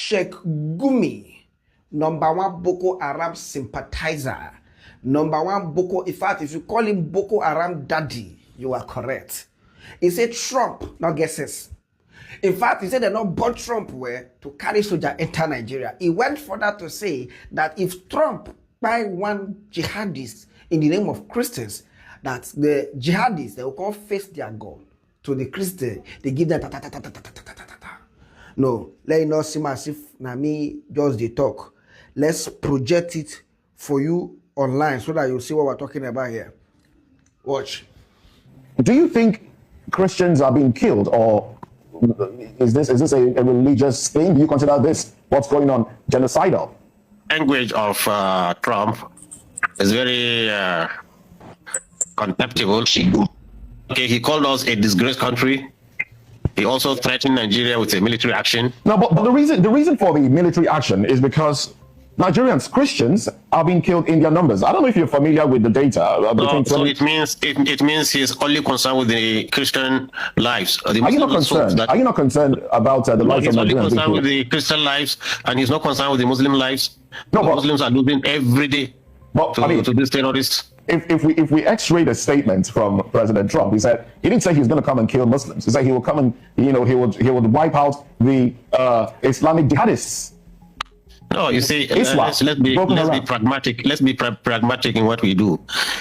Sheikh Gumi, #1 Boko Haram sympathizer, #1 Boko, in fact, if you call him Boko Haram daddy, you are correct. He said Trump, not guesses. In fact, he said they not bought Trump where to carry soldier enter Nigeria. He went further to say that if Trump buy one jihadist in the name of Christians, that the jihadists, they will come face their gun to the Christians. They give them No, let it not seem as if na me just the talk. Let's project it for you online so that you see what we're talking about here. Watch. Do you think Christians are being killed, or is this a religious thing? Do you consider this what's going on genocidal? Language of Trump is very contemptible. Okay, he called us a disgraced country. He also threatened Nigeria with a military action. No, but the reason for the military action is because Nigerians, Christians, are being killed in their numbers. I don't know if you're familiar with the data. So it means he's only concerned with the Christian lives. Are you not concerned? Are you not concerned about the lives of Nigerians? He's only concerned with the Christian lives, and he's not concerned with the Muslim lives. No, but Muslims are losing every day to these terrorists. If we x-ray the statement from President Trump, he said he didn't say he's going to come and kill Muslims. He said he will come and he would wipe out the Islamic jihadists. No, you see, let's be pragmatic. Let's be pragmatic in what we do.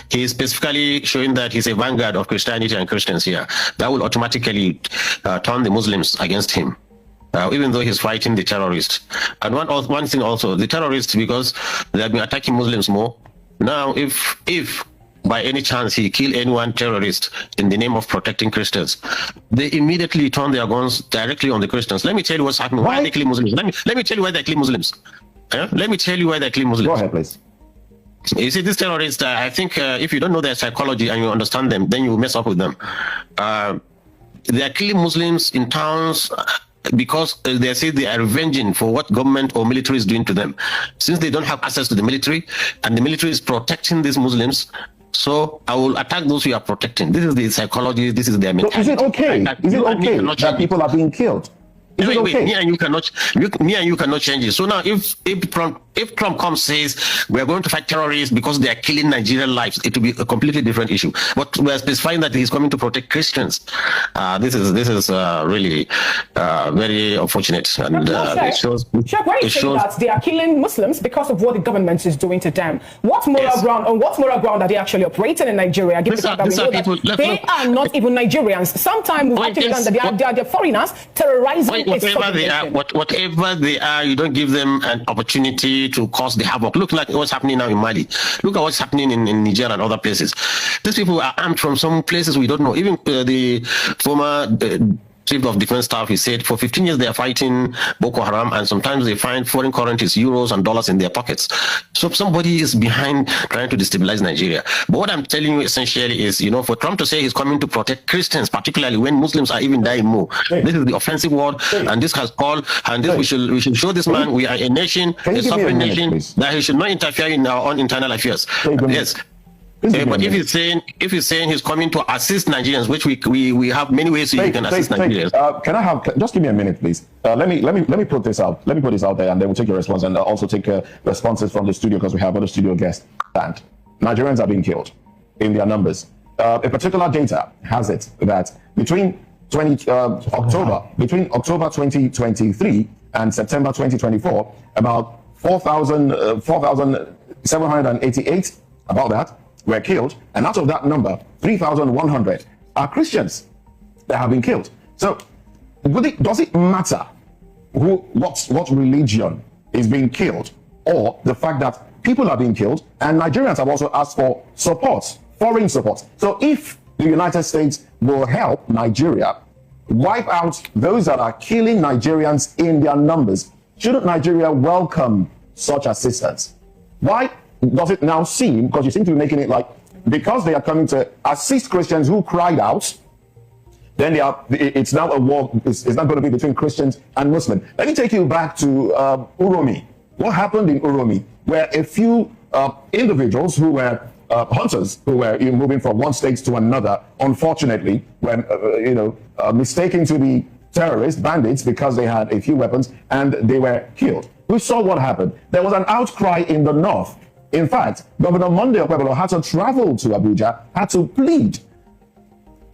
He is specifically showing that he's a vanguard of Christianity and Christians here. That will automatically turn the Muslims against him. Even though he's fighting the terrorists. And one thing also, the terrorists, because they have been attacking Muslims more. Now, if by any chance he kill anyone terrorist in the name of protecting Christians, they immediately turn their guns directly on the Christians. Let me tell you what's happening. Why they kill Muslims? Let me tell you why they kill Muslims. Let me tell you why they kill Muslims. Go ahead, please. You see, these terrorists, I think if you don't know their psychology and you understand them, then you mess up with them. They are killing Muslims in towns because they say they are revenging for what government or military is doing to them. Since they don't have access to the military, and the military is protecting these Muslims, so I will attack those who are protecting. This is the psychology, this is their mentality. So is it okay? Is it okay that people are being killed? Is it okay? Me and you cannot change it. So now if Trump comes says we are going to fight terrorists because they are killing Nigerian lives, it will be a completely different issue. But we are specifying that he's coming to protect Christians. This is really very unfortunate, and it shows. Sheikh, why are you saying that they are killing Muslims because of what the government is doing to them? What moral ground are they actually operating in Nigeria? They are not even Nigerians. Sometimes we actually learn that they are foreigners terrorizing. Whatever they are, you don't give them an opportunity to cause the havoc. Look like what's happening now in Mali. Look at what's happening in Niger and other places. These people are armed from some places we don't know. Even the former Chief of Defense Staff, he said for 15 years they are fighting Boko Haram, and sometimes they find foreign currencies, euros and dollars in their pockets. So somebody is behind trying to destabilize Nigeria. But what I'm telling you essentially is, for Trump to say he's coming to protect Christians, particularly when Muslims are even dying more. This is the offensive word, and this has called, and this we should show this man we are a nation, a sovereign nation, that he should not interfere in our own internal affairs. Yes. But if he's saying he's coming to assist Nigerians, which we have many ways you can assist Nigerians. Can I have just give me a minute, please? Let me put this out. Let me put this out there, and then we'll take your response, and also take responses from the studio because we have other studio guests. And Nigerians are being killed in their numbers. A particular data has it that between October 2023 and September 2024, about 4,788 about that were killed, and out of that number, 3,100 are Christians that have been killed. So, does it matter what religion is being killed, or the fact that people are being killed, and Nigerians have also asked for support, foreign support? So, if the United States will help Nigeria wipe out those that are killing Nigerians in their numbers, shouldn't Nigeria welcome such assistance? Why does it now seem, because you seem to be making it like because they are coming to assist Christians who cried out, then it's now a war, it's not going to be between Christians and Muslims. Let me take you back to Uromi. What happened in Uromi, where a few individuals who were hunters, who were moving from one state to another, unfortunately, when mistaken to terrorists, bandits, because they had a few weapons and they were killed. We saw what happened. There was an outcry in the north. In fact, Governor Monday Okpebholo had to travel to Abuja, had to plead,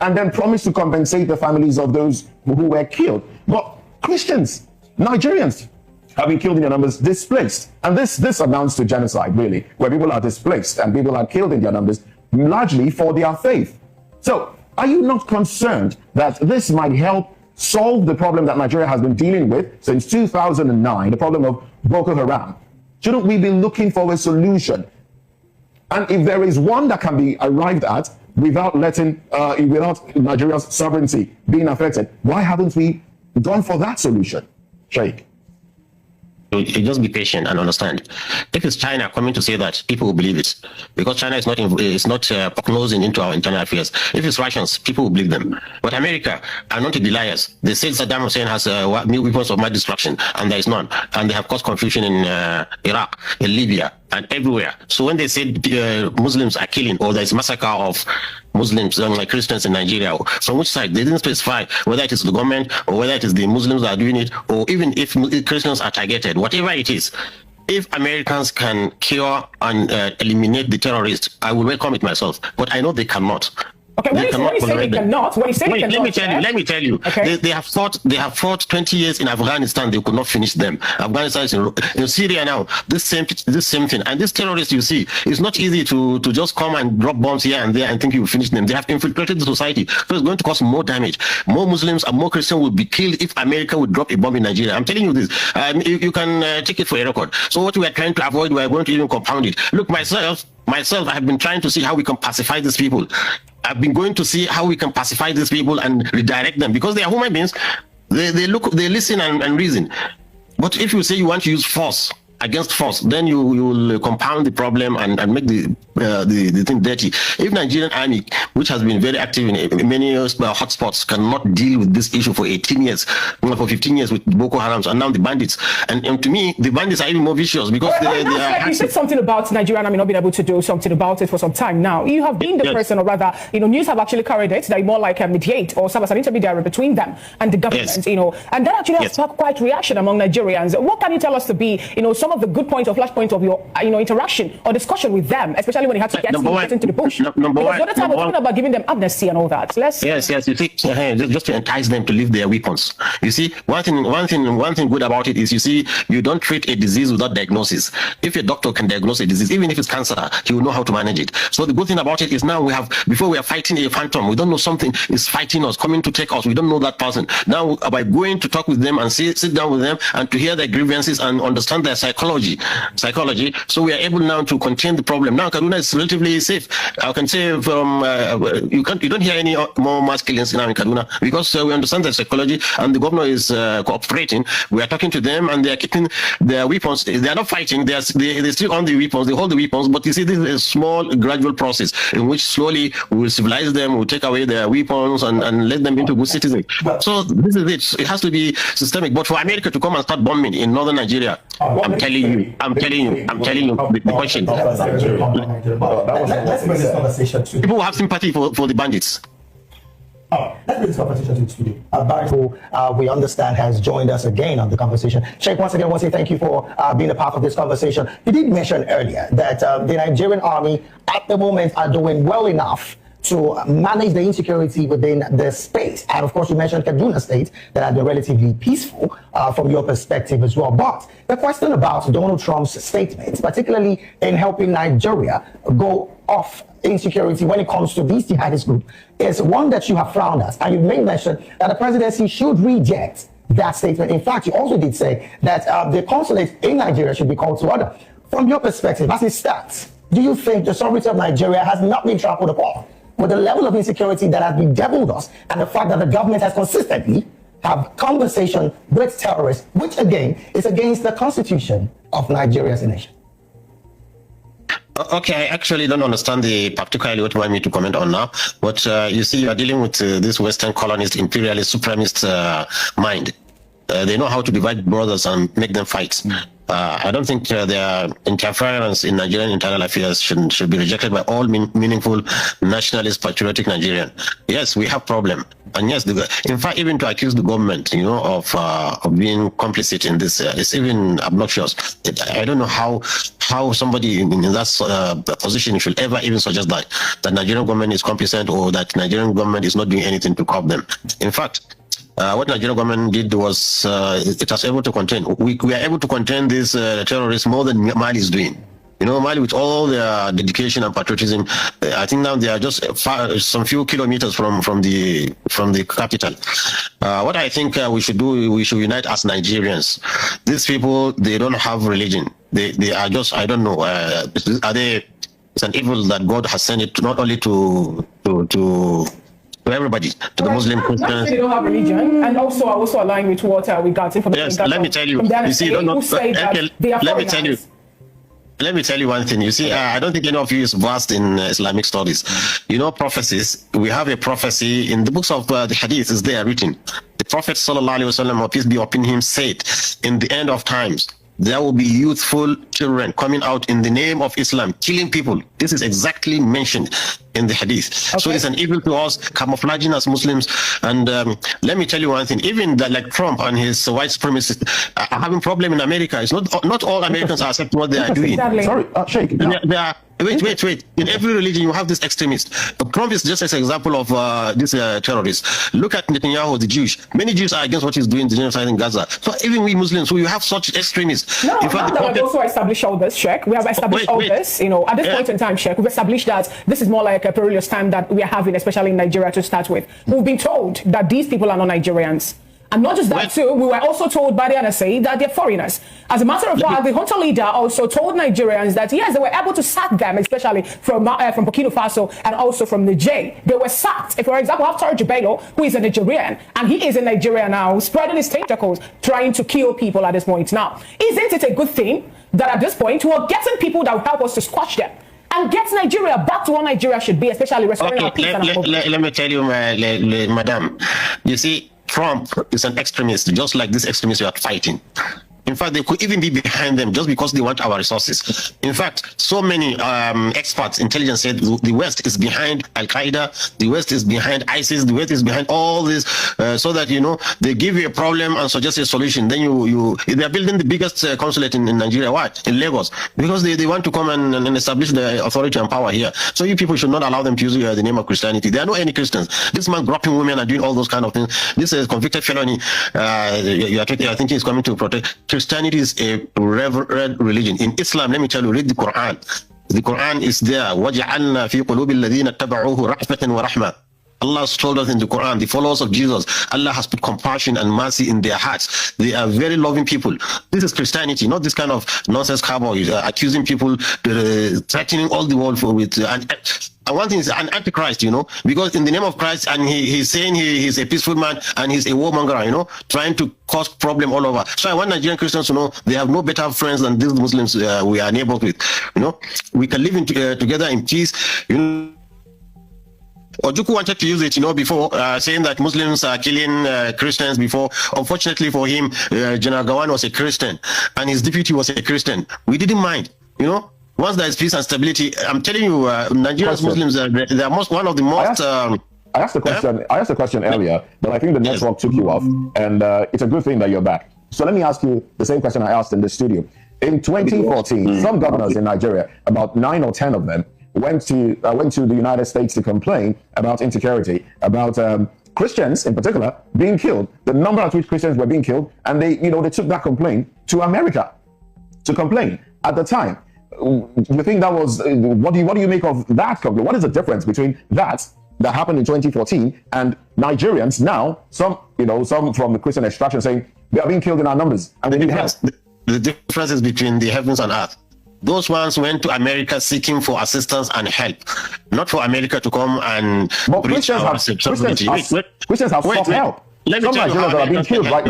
and then promise to compensate the families of those who were killed. But Christians, Nigerians, have been killed in their numbers, displaced. And this amounts to genocide, really, where people are displaced and people are killed in their numbers, largely for their faith. So, are you not concerned that this might help solve the problem that Nigeria has been dealing with since 2009, the problem of Boko Haram? Shouldn't we be looking for a solution? And if there is one that can be arrived at without without Nigeria's sovereignty being affected, why haven't we gone for that solution, Sheikh? You just be patient and understand. If it's China coming to say that, people will believe it, because China is not prognosing into our internal affairs. If it's Russians, people will believe them. But America are not the liars. They say Saddam Hussein has new weapons of mass destruction, and there is none. And they have caused confusion in Iraq, in Libya, and everywhere. So when they say Muslims are killing, or there is massacre of Muslims and like Christians in Nigeria, from which side? They didn't specify whether it is the government or whether it is the Muslims that are doing it, or even if Christians are targeted. Whatever it is, if Americans can cure and eliminate the terrorists, I will welcome it myself. But I know they cannot. Okay, when you say they cannot, let me tell you. Okay. They have fought 20 years in Afghanistan. They could not finish them. Afghanistan is in Syria now. This same thing. And these terrorists, you see, it's not easy to just come and drop bombs here and there and think you will finish them. They have infiltrated the society, so it's going to cause more damage. More Muslims and more Christians will be killed if America would drop a bomb in Nigeria. I'm telling you this. You can take it for a record. So what we are trying to avoid, we are going to even compound it. Look, myself, I have been trying to see how we can pacify these people. I've been going to see how we can pacify these people and redirect them, because they are human beings. They listen and reason. But if you say you want to use force against force, then you will compound the problem and make the thing dirty. If Nigerian army, which has been very active in many hotspots, cannot deal with this issue for 18 years, for 15 years with Boko Haram, and now the bandits, and to me, the bandits are even more vicious, because you said something about Nigerian army not being able to do something about it for some time now. You have been the person, or rather, news have actually carried it, that more like a mediate or serve as an intermediary between them and the government, and that actually has sparked quite reaction among Nigerians. What can you tell us to be, some of the good points or flash points of your, interaction or discussion with them, especially when you had to get into the bush? Because the other time we're talking about giving them amnesty and all that. Yes. You see, just to entice them to leave their weapons. You see, one thing good about it is, you see, you don't treat a disease without diagnosis. If a doctor can diagnose a disease, even if it's cancer, he will know how to manage it. So the good thing about it is, now before we are fighting a phantom, we don't know something is fighting us, coming to take us. We don't know that person. Now, by going to talk with them and sit down with them and to hear their grievances and understand their psychology, so we are able now to contain the problem. Now Kaduna is relatively safe. I can say from you don't hear any more mass killings now in Kaduna, because we understand their psychology, and the governor is cooperating. We are talking to them, and they are keeping their weapons. They are not fighting. They still on the weapons. They hold the weapons. But you see, this is a small, gradual process in which slowly we will civilize them. We'll take away their weapons and let them into good citizens. So this is it. It has to be systemic. But for America to come and start bombing in northern Nigeria, I'm telling you, the question. Let's bring this conversation to people who have sympathy for the bandits. Let's bring this conversation to the studio. Barry, who we understand has joined us again on the conversation. Sheikh, once again, I want to say thank you for being a part of this conversation. You did mention earlier that the Nigerian army at the moment are doing well enough to manage the insecurity within the space. And of course, you mentioned Kaduna State that had been relatively peaceful from your perspective as well. But the question about Donald Trump's statements, particularly in helping Nigeria go off insecurity when it comes to these jihadist groups, is one that you have frowned at. And you've made mention that the presidency should reject that statement. In fact, you also did say that the consulate in Nigeria should be called to order. From your perspective, as it stands, do you think the sovereignty of Nigeria has not been trampled upon with the level of insecurity that has bedeviled us, and the fact that the government has consistently have conversation with terrorists, which again is against the constitution of Nigeria as a nation? Okay, I actually don't understand particularly what you want me to comment on now, but you see, you are dealing with this Western colonist, imperialist, supremacist mind. They know how to divide brothers and make them fight. I don't think their interference in Nigerian internal affairs should be rejected by all meaningful nationalist, patriotic Nigerian. Yes, we have problem, and yes, in fact, even to accuse the government, of being complicit in this, is even obnoxious. I don't know how somebody in that position should ever even suggest that Nigerian government is complicit or that Nigerian government is not doing anything to curb them. In fact, what Nigerian government did was it was able to contain. We are able to contain these terrorists more than Mali is doing. Mali, with all their dedication and patriotism, I think now they are just some few kilometers from the capital. What I think we should do, we should unite as Nigerians. These people, they don't have religion. They are just, I don't know, are they? It's an evil that God has sent it not only to everybody, to the Muslim, Christians. They don't have religion, and also I also align with what we got from. Yes, let me tell you. You see, let me tell you one thing. You see, I don't think any of you is versed in Islamic studies. Prophecies. We have a prophecy in the books of the Hadith. Is there written? The Prophet sallallahu alaihi wasallam, peace be upon him, said, "In the end of times, there will be youthful children coming out in the name of Islam, killing people." This is exactly mentioned in the Hadith. Okay. So it's an evil to us, camouflaging as Muslims. And let me tell you one thing, even like Trump and his white supremacists are having problem in America. It's not all Americans are accepting what they are doing. Sorry, Sheikh. They are, wait. In every religion, you have this extremist. Trump is just an example of this terrorist. Look at Netanyahu, the Jewish. Many Jews are against what he's doing, the genocide in Gaza. So even we Muslims, who you have such extremists. No, in fact, we have also established all this, Sheikh. We have established all this. At this point in time, Sheikh, we've established that this is more like a perilous time that we are having, especially in Nigeria to start with. We've been told that these people are not Nigerians. And not just that too, we were also told by the NSA that they're foreigners. As a matter of fact, the junta leader also told Nigerians that yes, they were able to sack them, especially from Burkina Faso and also from Niger. They were sacked. If, for example, after Jabelo, who is a Nigerian, and he is in Nigeria now, spreading his tentacles, trying to kill people at this point. Now, isn't it a good thing that at this point we're getting people that will help us to squash them and get Nigeria back to what Nigeria should be, especially restoring our peace? Let me tell you, madam. You see, Trump is an extremist, just like this extremist you are fighting. In fact, they could even be behind them just because they want our resources. In fact, so many experts, intelligence said the West is behind Al-Qaeda, the West is behind ISIS, the West is behind all this, so that, they give you a problem and suggest a solution. Then they are building the biggest consulate in Nigeria. Why? In Lagos. Because they want to come and establish the authority and power here. So you people should not allow them to use the name of Christianity. There are no any Christians. This man groping women and doing all those kind of things. This is convicted felony. I think he's coming to protect. Christianity is a reverend religion. In Islam, let me tell you, read the Quran. The Quran is there. وَجَعَلْنَا فِي قُلُوبِ الَّذِينَ اتَّبَعُوهُ رَحْمَةً وَرَحْمَةً. Allah has told us in the Quran, the followers of Jesus, Allah has put compassion and mercy in their hearts. They are very loving people. This is Christianity, not this kind of nonsense cowboys accusing people, threatening all the world with. And one thing is an antichrist, because in the name of Christ, and he's saying he's a peaceful man and he's a warmonger, trying to cause problem all over. So I want Nigerian Christians to know they have no better friends than these Muslims we are neighbors with. We can live together in peace. Ojukwu wanted to use it, before, saying that Muslims are killing Christians before. Unfortunately for him, General Gawan was a Christian and his deputy was a Christian. We didn't mind, Once there is peace and stability, I'm telling you, Nigeria's Muslims, they are one of the most... I asked the question earlier, but I think the network took you off, and it's a good thing that you're back. So let me ask you the same question I asked in the studio. In 2014, some governors in Nigeria, about 9 or 10 of them, went to the United States to complain about insecurity, about Christians in particular being killed, the number at which Christians were being killed, and they took that complaint to America to complain. At the time, you think that was what do you make of that complaint? What is the difference between that happened in 2014 and Nigerians now, some from the Christian extraction saying they are being killed in our numbers and we need help? The difference is between the heavens and earth. Those ones went to America seeking for assistance and help, not for America to come and preach our sovereignty. Christians have sought help. Let me tell you how Americans can help.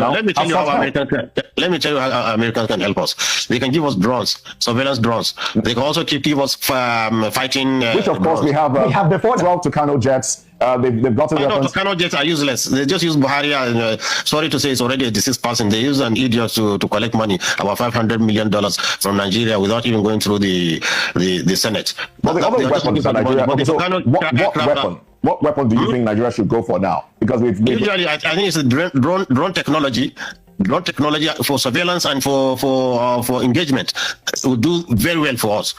Let me tell you how Americans can help us. They can give us drones, surveillance drones. They can also give us fighting. Which of course we have before 12 Tucano jets, they've gotten weapons. Cannot jets are useless. They just use Buhari. And, sorry to say, it's already a deceased person. They use an idiot to collect money, about $500 million from Nigeria, without even going through the Senate. But the other weapon is Nigeria. Okay, so what weapon do you think Nigeria should go for now? Because usually, I think it's a drone technology. Drone technology for surveillance and for engagement will do very well for us.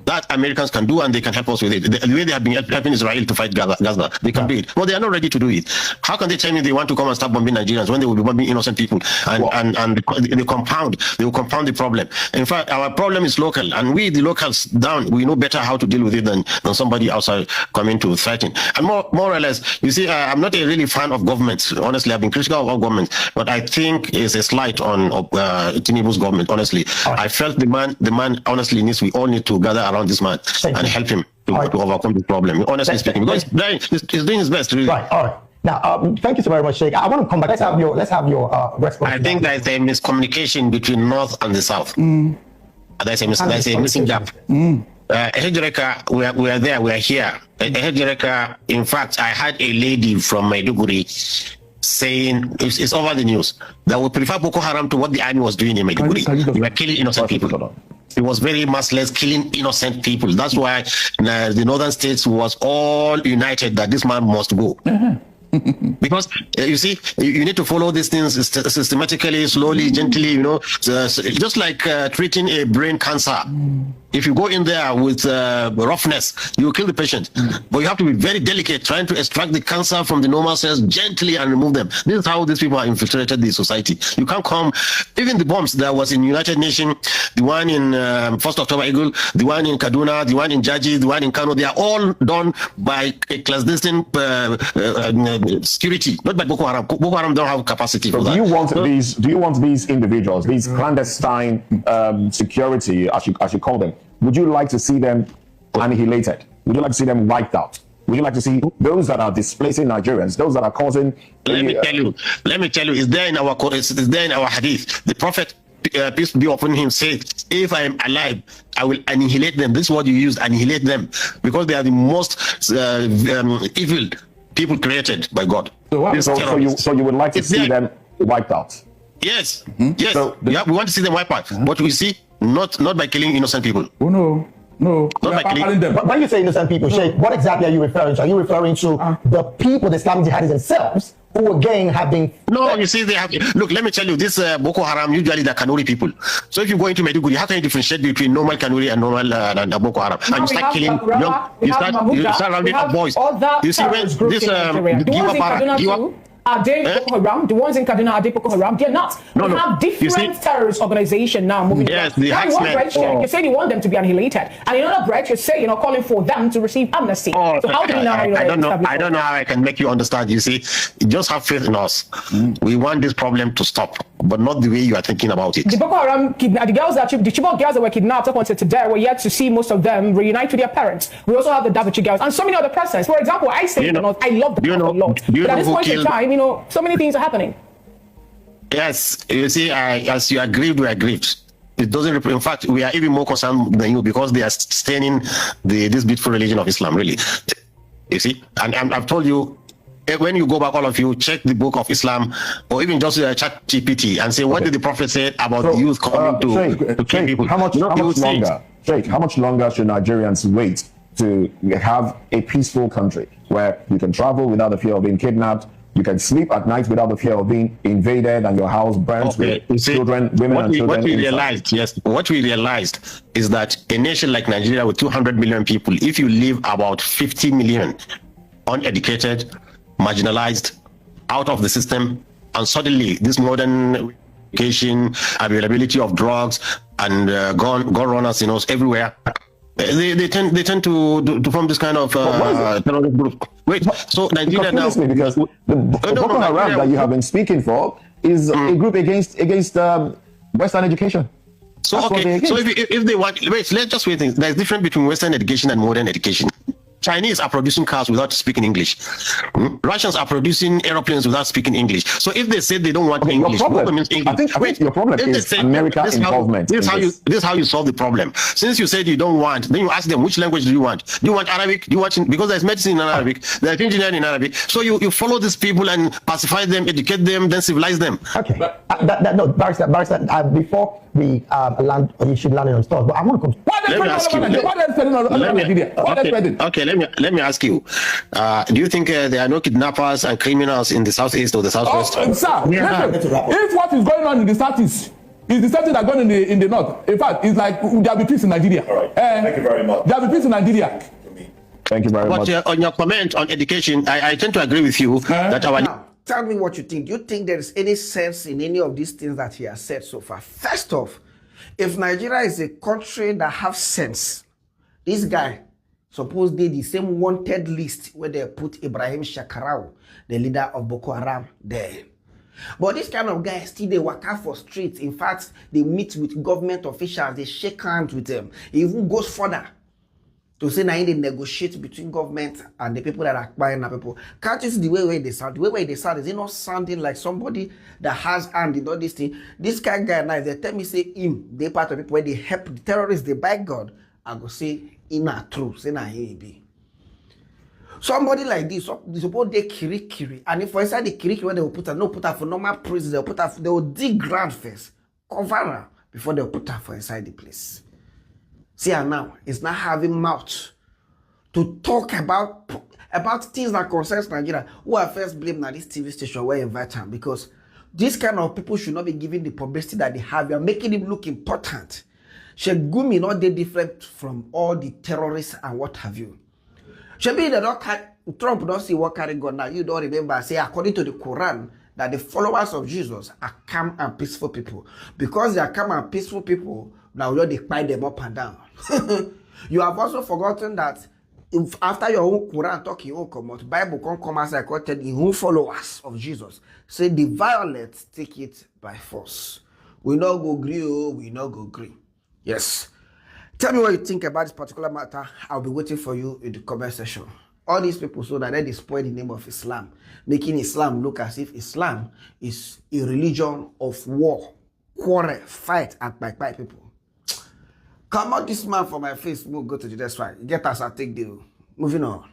That Americans can do, and they can help us with it. The way they have been helping Israel to fight Gaza, they can do it. But they are not ready to do it. How can they tell me they want to come and start bombing Nigerians when they will be bombing innocent people? And they compound the problem. In fact, our problem is local, and we, the locals down, we know better how to deal with it than somebody outside coming to threaten. And more or less, you see, I'm not a really fan of governments. Honestly, I've been critical of all governments, but I think it's a slight on Tinubu's government. Honestly, I felt the man honestly we all need to gather around this man and help him to overcome the problem. Honestly speaking, because he's doing his best. Really. Right. All right. Now, thank you so very much, Sheikh. I want to come back. Let's have your response. I think there's a miscommunication between North and the South. There's a missing gap. Hejreka, we are there. We are here. Hejreka. In fact, I had a lady from Maiduguri saying it's over the news that would prefer Boko Haram to what the army was doing in Maiduguri. They were killing innocent people. It was very merciless, killing innocent people. That's why the northern states was all united that this man must go. Because you see, you need to follow these things systematically, slowly, gently, just like treating a brain cancer. If you go in there with roughness, you will kill the patient. But you have to be very delicate, trying to extract the cancer from the normal cells gently and remove them. This is how these people are infiltrated the society. You can't come, even the bombs that was in United Nations, the one in 1st October Eagle, the one in Kaduna, the one in Jaji, the one in Kano, they are all done by a clandestine security, not by Boko Haram. Boko Haram don't have capacity for that. Do you want these individuals, these clandestine security, as you call them? Would you like to see them annihilated? Would you like to see them wiped out? Would you like to see those that are displacing Nigerians, those that are causing? Let me tell you, it's there in our hadith. The Prophet, peace be upon him, said, if I am alive, I will annihilate them. This is what you use, annihilate them, because they are the most evil people created by God. So you would like to see them wiped out? Yes. Yes. We want to see them wiped out. But we see not by killing innocent people. Oh no. Not by killing them. But when you say innocent people, Sheikh, what exactly are you referring to? Are you referring to the people, the Islamic jihadis themselves, who again have been? No, you see, they have. Look, let me tell you, this Boko Haram usually the Kanuri people. So if you go into Maiduguri, how can you differentiate between normal Kanuri and normal Boko Haram? And you start killing you start rounding up boys. You see when this are they Boko Haram? The ones in Kaduna, are they Boko Haram? They're not. We have different terrorist organizations now moving. Yes, you say you want them to be annihilated, and in another breath you say calling for them to receive amnesty. So how do you now? I don't know how I can make you understand. You see, you just have faith in us. We want this problem to stop, but not the way you are thinking about it. The Boko Haram, the Chibok girls that were kidnapped up until today, we're yet to see most of them reunite with their parents. We also have the Davichi girls and so many other persons. For example, I say I love the North a lot, but at this point in time, so many things are happening. Yes, you see, as you are grieved, we are grieved. It doesn't. In fact, we are even more concerned than you because they are staining this beautiful religion of Islam. Really, you see, and I've told you. When you go back, all of you, check the book of Islam or even just chat GPT and say, what did the Prophet say about the youth coming to kill people? How much longer, Sheikh, how much longer should Nigerians wait to have a peaceful country where you can travel without the fear of being kidnapped, you can sleep at night without the fear of being invaded and your house burnt with children, women and children? What we realized is that a nation like Nigeria with 200 million people, if you leave about 50 million uneducated, marginalized, out of the system, and suddenly this modern education, availability of drugs and gun runners, everywhere, they tend to form this kind of terrorist group. Wait, so Nigeria now, because the Boko Haram that you have been speaking for is a group against Western education. So if they want, let's just wait. There's difference between Western education and modern education. Chinese are producing cars without speaking English. Russians are producing aeroplanes without speaking English. So if they say they don't want English, problem, means English. I think your problem is America involvement. This is how you solve the problem. Since you said you don't want, then you ask them, which language do you want? Do you want Arabic? Do you want, because there's medicine in Arabic, there's engineering in Arabic. So you follow these people and pacify them, educate them, then civilize them. Okay. No, Barrister, before we land, you should land on your thoughts. But I want to come. Let me ask you. Do you think there are no kidnappers and criminals in the southeast or the southwest? Sir, if what is going on in the southeast is the same thing that going on in the north, in fact, it's like there'll be peace in Nigeria. All right. Thank you very much. There'll be peace in Nigeria. Thank you very much. But on your comment on education, I tend to agree with you that our... Now, tell me what you think. Do you think there is any sense in any of these things that he has said so far? First off, if Nigeria is a country that have sense, this guy suppose they the same wanted list where they put Ibrahim Shakarau, the leader of Boko Haram, there. But this kind of guys still they work out for streets. In fact, they meet with government officials, they shake hands with them. He even goes further to say now they negotiate between government and the people that are acquiring the people. Can't you see the way they sound? The way they sound, is it not sounding like somebody that has hand in all this thing? This kind of guy now, if they tell me say him, they part of people where they help the terrorists, they buy God, I go say in a true, say na he be. Somebody like this, they suppose they kiri, and if for inside the kiri where they will put her for normal prison, they will dig ground first, cover her before they will put her for inside the place. See her now, is not having mouth to talk about things that concerns Nigeria. Who are first blamed now this TV station where invite him, because this kind of people should not be given the publicity that they have. You are making him look important. Sheikh Gumi not that different from all the terrorists and what have you. Trump don't see what carry gun now. You don't remember, say according to the Quran, that the followers of Jesus are calm and peaceful people. Because they are calm and peaceful people, now they fight them up and down. You have also forgotten that if after your own Quran talk your own comment, Bible can come as I quoted in who followers of Jesus. Say the violent take it by force. We not go agree, we not go agree. Yes. Tell me what you think about this particular matter. I'll be waiting for you in the comment section. All these people so that they spoil the name of Islam, making Islam look as if Islam is a religion of war, quarrel, fight, and by people. Come out this man for my Facebook, go to the next one. Get us, I'll take deal. Moving on.